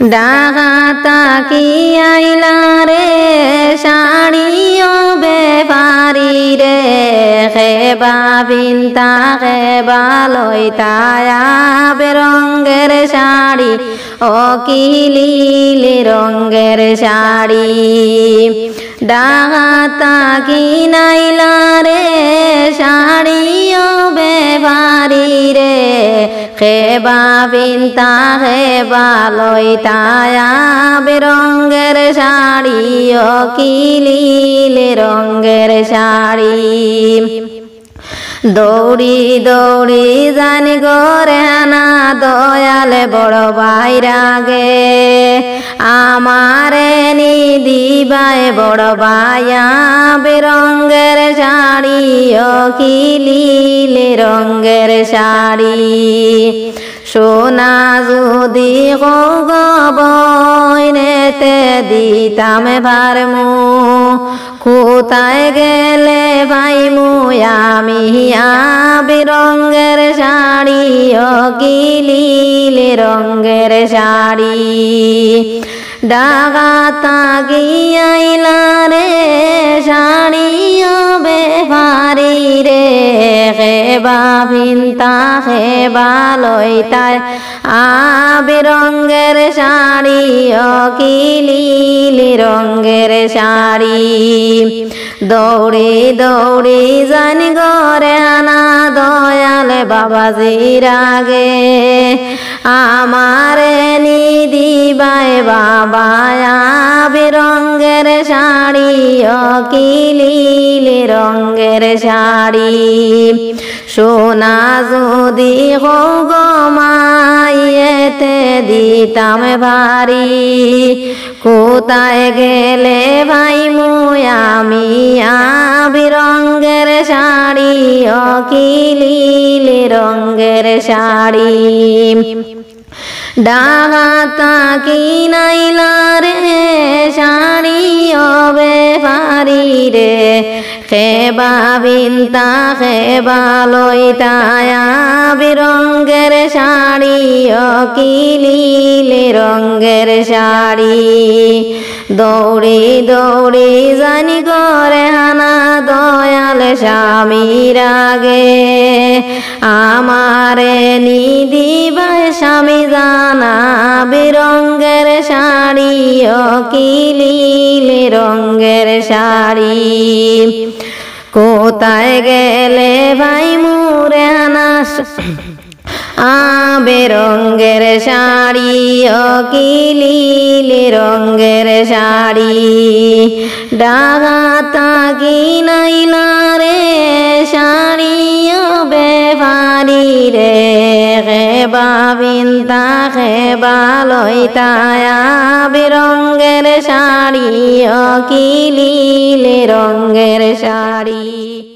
ডাকাতা কি আইলা রে শাড়িও বেপারি রে খেবা বিনতা খেবা লইতায়া বেরঙ্গের শাড়ি ও কি লীলি রঙ্গের শাড়ি ডাকাতা কি নাইলা রে শাড়িও বেপারি রে খেবা বিনতা খেবা লইতায়া বেরঙ্গের শাড়ি ও কি লীলি রঙ্গের শাড়ি দৌড়ি দৌড়ি জানি গরে আনা দয়ালে বড় বাইরাগে আমারে নি দিবাই বড় বায়া বেরঙ্গের শাড়ি ও কি লীলি রঙ্গের শাড়ি সোনা যদি গবইনেতে দিতাম ভারমু কোথায় গেলে ভাই আমি বেরঙ্গের শাড়ি ও কি লীলি রঙ্গের শাড়ি ডাকাতা গিয়াইলা রে শাড়ি ও বেপারি রে খেবা ভিনতা খেবা লইতায় বেরঙ্গের শাড়ি ও কি লীলি রঙ্গের শাড়ি দৌড়ি দৌড়ি জানি গরে আনা দয়ালে বাবাজির আগে আমারে নি দিবাই বাবায়া বেরঙ্গের শাড়ি ও কি লীলি রঙ্গের শাড়ি সোনা যদি হো গো মাইয়েতে দিতাম ভারী কোথায় গেলে ভাই আমি বেরঙ্গের শাড়ি ও কি লীলি রঙ্গের শাড়ি ডাকাতা কি নাইলা রে শাড়ি ও বেপারি রে খেবা বিনতা খেবা লইতায়া বেরঙ্গের শাড়ি ও কি লীলি রঙ্গের শাড়ি দৌড়ি দৌড়ি জানি গরে হানা দয়ালে স্বামীর আগে আমারে নি দিবাই স্বামী জানা বেরঙ্গের শাড়ি ও কি লীলি রঙ্গের শাড়ি কোথায় গেলে ভাই মুরে আনাস বেরঙ্গের শাড়ি ও কি লীলি রঙ্গের শাড়ি ডাকাতা কি নাইলা রে শাড়ি ও বেপারি রে খেবা বিনতা খেবা লইতায়া বেরঙ্গের শাড়ি ও কি লীলি রঙ্গের শাড়ি।